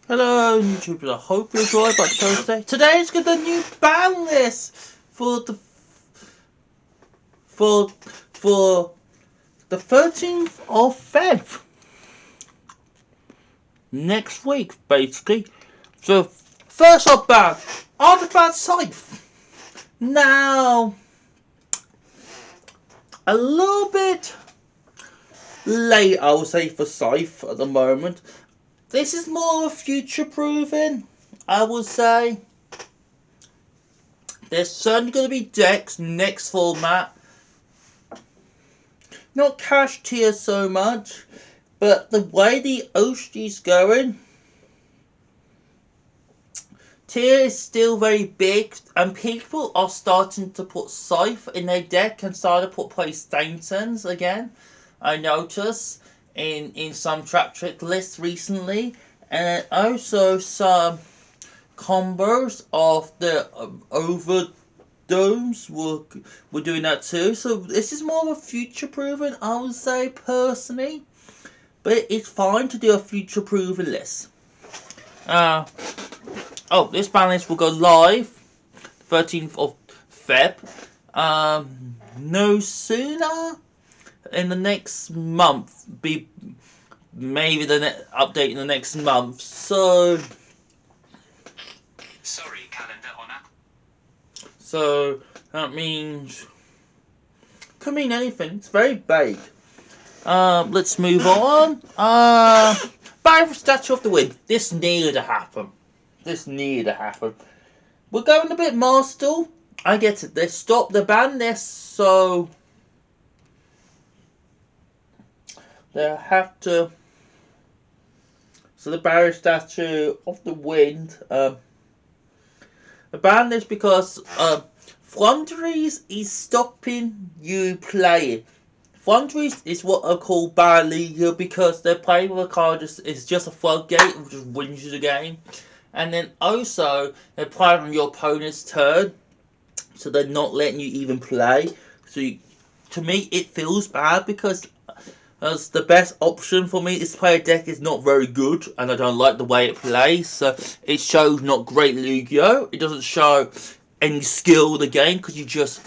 Hello, YouTubers. I hope you enjoy about Thursday. Today's got a new ban list for the for for the 13th of Feb. Next week, basically. So first up ban, Artifact Scythe. Now a little bit late, I would say, for Scythe at the moment. This is more of future proofing, I would say. There's certainly going to be decks next format. Not cash tier so much, but the way the Oshi's going, tier is still very big, and people are starting to put Scythe in their deck and start to put PlayStations again. I notice in some trap trick lists recently, and also some combos of the overdomes were doing that too. So this is more of a future proven, I would say, personally. But it's fine to do a future proven list. This ban list will go live 13th of Feb. No sooner in the next month. Be maybe the update in the next month. So. Sorry, calendar on app. So that means could mean anything. It's very vague. Let's move on. Barrier Statue of the Wind. This needed to happen. We're going a bit more still. I get it. They stopped the ban this, so they have to. So the Barrier Statue of the Wind. The ban this because Flunderies is stopping you playing. Flunderies is what I call bad league because they're playing with a card is just a floodgate which just wins you the game. And then also they're playing on your opponent's turn, so they're not letting you even play. So to me it feels bad because as the best option for me is to play a deck is not very good and I don't like the way it plays. So it shows not great Yu-Gi-Oh! It doesn't show any skill in the game because you just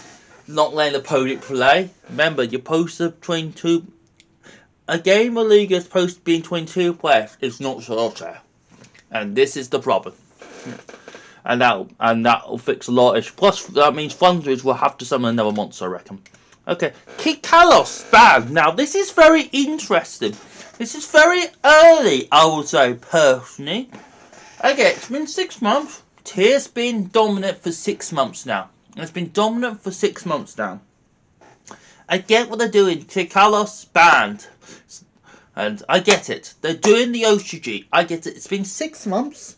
not letting the opponent play. Remember, you're supposed to between two. A game of League is supposed to be between two players. It's not solitaire, and this is the problem. And that'll fix a lot of issues. Plus, that means Thunderers will have to summon another monster, I reckon. Okay, Kid Kalos ban. Now, this is very interesting. This is very early, I would say, personally. Okay, it's been 6 months. Tier's been dominant for 6 months now. It's been dominant for 6 months now. I get what they're doing. Kid Kalos banned. And I get it. They're doing the OCG. I get it. It's been 6 months.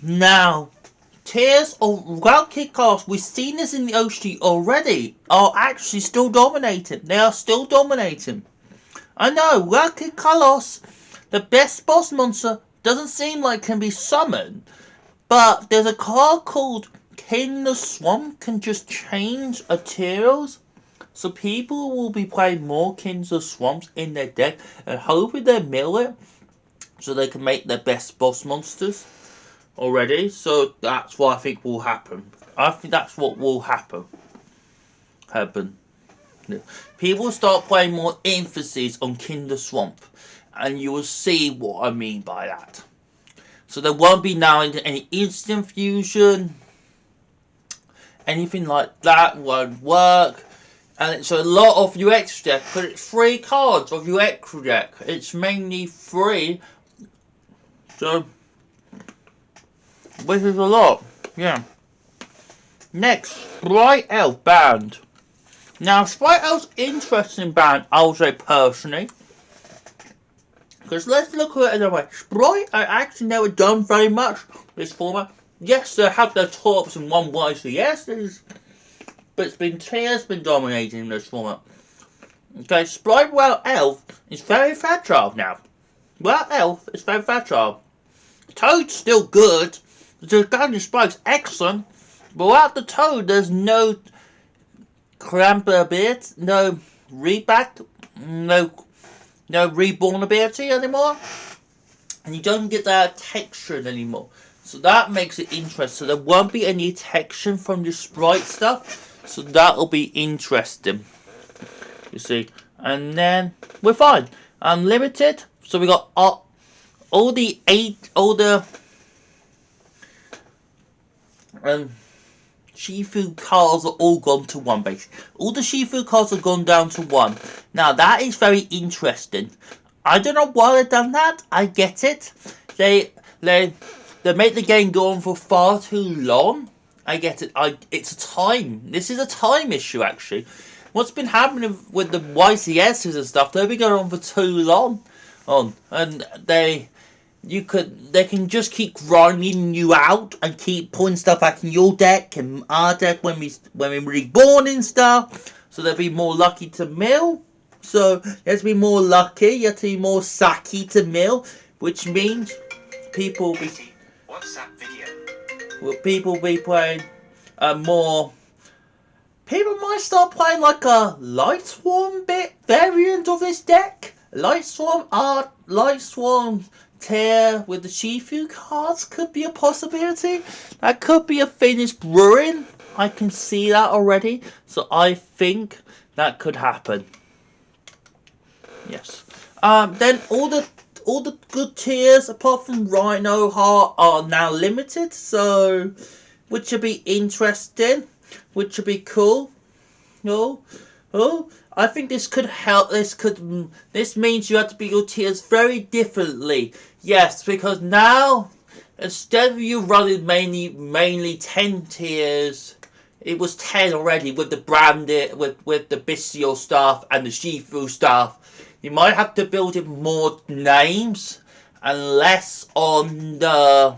Now, Tiers or without Kid Kalos, we've seen this in the OCG already, are actually still dominating. They are still dominating. I know, without Kid Kalos, the best boss monster doesn't seem like can be summoned. But there's a card called King the Swamp can just change materials. So people will be playing more Kings of Swamps in their deck and hoping they mill it so they can make their best boss monsters already. So that's what I think will happen. I think that's what will happen. People start playing more emphasis on King the Swamp and you will see what I mean by that. So there won't be now any instant fusion. Anything like that won't work. And it's a lot of your extra deck, but it's 3 cards of your extra deck. It's mainly 3. So, which is a lot. Yeah. Next, Sprite Elf banned. Now, Sprite Elf's interesting band, I would say personally. Because let's look at it another way. Sprite are actually never done very much this format. Yes, they have their tops and one wisely. Yes, but it's been Tier's been dominating this format. Okay, Sprite Well Elf is very fragile now. Well Elf is very fragile. Toad's still good. The Guardian Sprite's excellent. But without the Toad, there's no Cramper Beard, no Reback, no reborn ability anymore. and you don't get that texture anymore. So that makes it interesting. So there won't be any texture from your sprite stuff. So that'll be interesting. You see, and then we're fine. Unlimited. So we got all the Shifu cards are all gone to 1 base. All the Shifu cards have gone down to 1. Now that is very interesting. I don't know why they've done that. I get it. They make the game go on for far too long. I get it. It's a time. This is a time issue actually. What's been happening with the YCSs and stuff? They've been going on for too long. And they can just keep grinding you out and keep putting stuff back in your deck and our deck when we're reborn and stuff. So they'll be more lucky to mill. So you have to be more lucky. You have to be more sacky to mill, which means people will be WhatsApp video. People will be playing more. People might start playing like a Light Swarm bit variant of this deck. Light Swarm tier with the Shifu cards could be a possibility. That could be a finished brewing. I can see that already. So I think that could happen. Yes. Then all the good tiers apart from Rhino Heart are now limited. So which would be interesting. Which would be cool. I think this could help. This means you have to build your tiers very differently. Yes, because now instead of you running mainly 10 tiers, it was 10 already with the branded with the Bistio stuff and the Shifu stuff. You might have to build in more names and less on the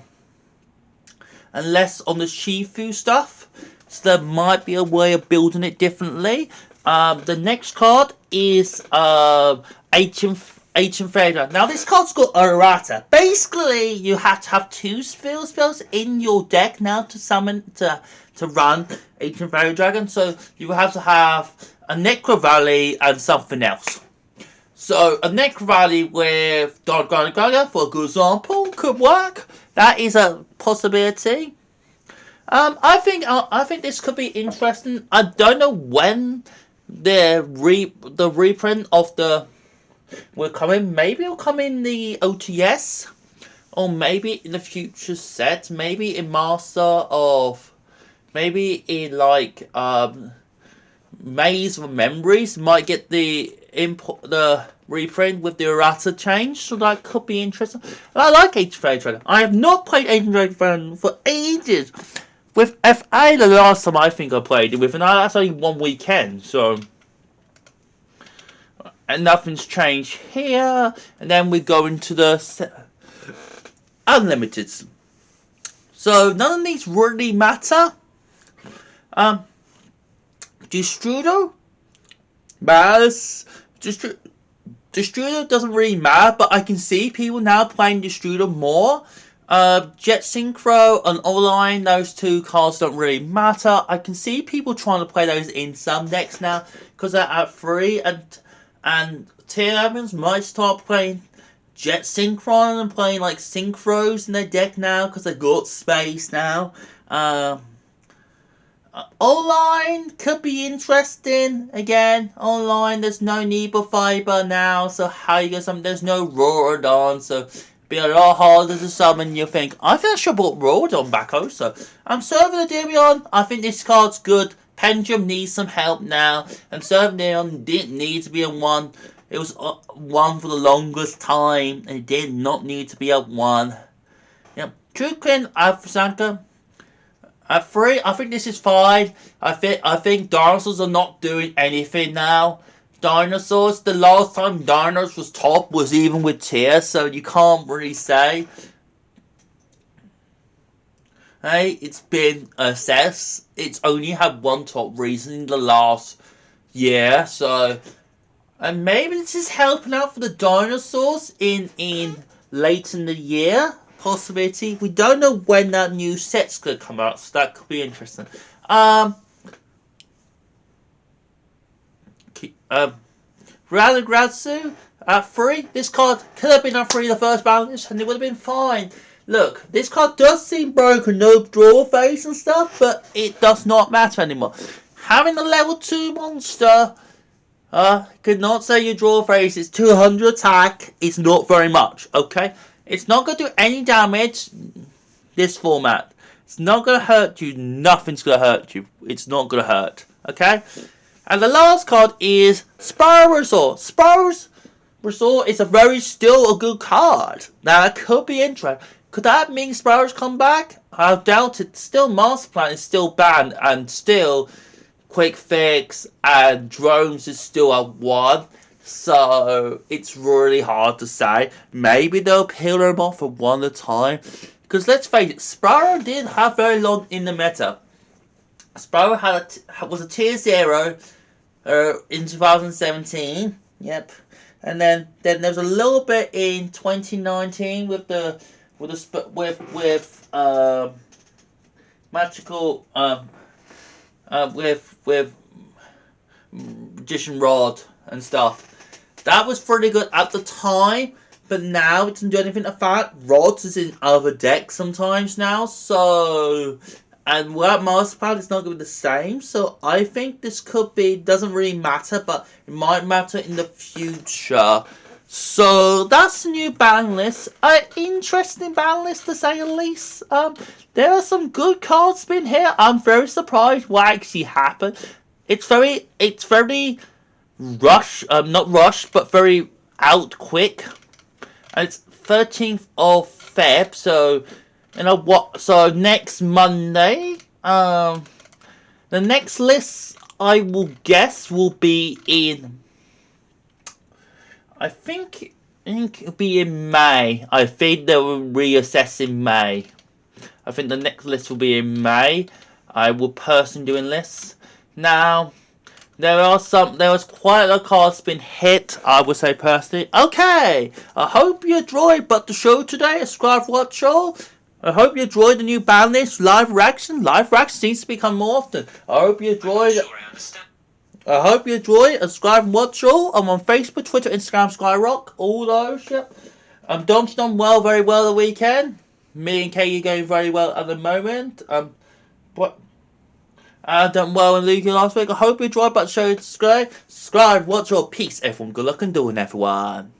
Shifu stuff. So there might be a way of building it differently. The next card is Ancient Phaedra. Now this card's got errata. Basically, you have to have 2 field spells in your deck now to summon to run Ancient Fairy Dragon. So you have to have a Necro Valley and something else. So a Necro Valley with Dark Gaga, for a good example, could work. That is a possibility. I think this could be interesting. I don't know when the reprint of the will come in. Maybe it'll come in the OTS, or maybe in the future set. Maybe in maybe in like Maze of Memories might get the reprint with the errata change. So that could be interesting. And I like Ancient Fairy Dragon. I have not played Ancient Fairy Dragon for ages. With FA, the last time I think I played it with, and that's only 1 weekend, so. And nothing's changed here. And then we go into the Unlimited. So none of these really matter. Destrudo matters. Destrudo doesn't really matter, but I can see people now playing Destrudo more. Jet Synchro and Online, those 2 cards don't really matter. I can see people trying to play those in some decks now because they're at 3, and tier 11s might start playing Jet Synchron and playing like Synchros in their deck now because they've got space now. Online could be interesting. Again, online there's no Nebo Fiber now, so how you get something? There's no Rorodon, so be a lot harder to summon. You think I think I should put Rorodon back also. I'm serving the Demion. I think this card's good. Pendulum needs some help now, and Serving Demion didn't need to be a 1. It was 1 for the longest time, and it did not need to be a 1. Yep, Truekin, Alphasanka. At 3, I think this is fine. I think dinosaurs are not doing anything now. Dinosaurs, the last time Dinosaurs was top was even with tiers, so you can't really say. Hey, it's been assessed. It's only had 1 top reason in the last year, so. And maybe this is helping out for the dinosaurs in late in the year. Possibility. We don't know when that new set's gonna come out, so that could be interesting. Radagratsu at 3. This card could have been at 3 the first battle list and it would have been fine. Look, this card does seem broken, no draw phase and stuff, but it does not matter anymore. Having a level 2 monster, could not say your draw phase is 200 attack. It's not very much, okay? It's not going to do any damage, this format. It's not going to hurt you. Nothing's going to hurt you. It's not going to hurt, okay? And the last card is Spiral Resort. Spiral Resort is still a good card. Now, that could be interesting. Could that mean Spirals come back? I doubt it. Still, Master Plan is still banned, and still Quick Fix and Drones is still at 1. So, it's really hard to say. Maybe they'll peel them off for one at a time. Because let's face it, Spiral did have very long in the meta. Spiral was a tier 0 in 2017. Yep. And then there was a little bit in 2019 with magical with Magician Rod and stuff. That was pretty good at the time, but now it doesn't do anything to that. Rods is in other decks sometimes now, so and without Master Plan it's not going to be the same. So I think this could be, doesn't really matter, but it might matter in the future. So that's the new ban list. An interesting ban list to say the least. There are some good cards been here. I'm very surprised what actually happened. It's very not rushed, but very out quick. And it's 13th of Feb, so you know what? So next Monday, the next list I will guess will be in. I think it'll be in May. I think they will reassess in May. I think the next list will be in May. I will personally doing lists. Now, there was quite a lot of cards been hit, I would say personally. Okay, I hope you enjoyed the show today. Subscribe, watch all. I hope you enjoyed the new ban list, live reaction. Live reaction seems to become more often. I hope you enjoyed it. I hope you enjoy it. Subscribe and watch all. I'm on Facebook, Twitter, Instagram, Skyrock, all those. Yep. Dom's done very well the weekend. Me and Katie going very well at the moment. Done well in Luke last week. I hope you enjoyed, but show subscribe, watch all. Peace, everyone. Good luck and doing, everyone.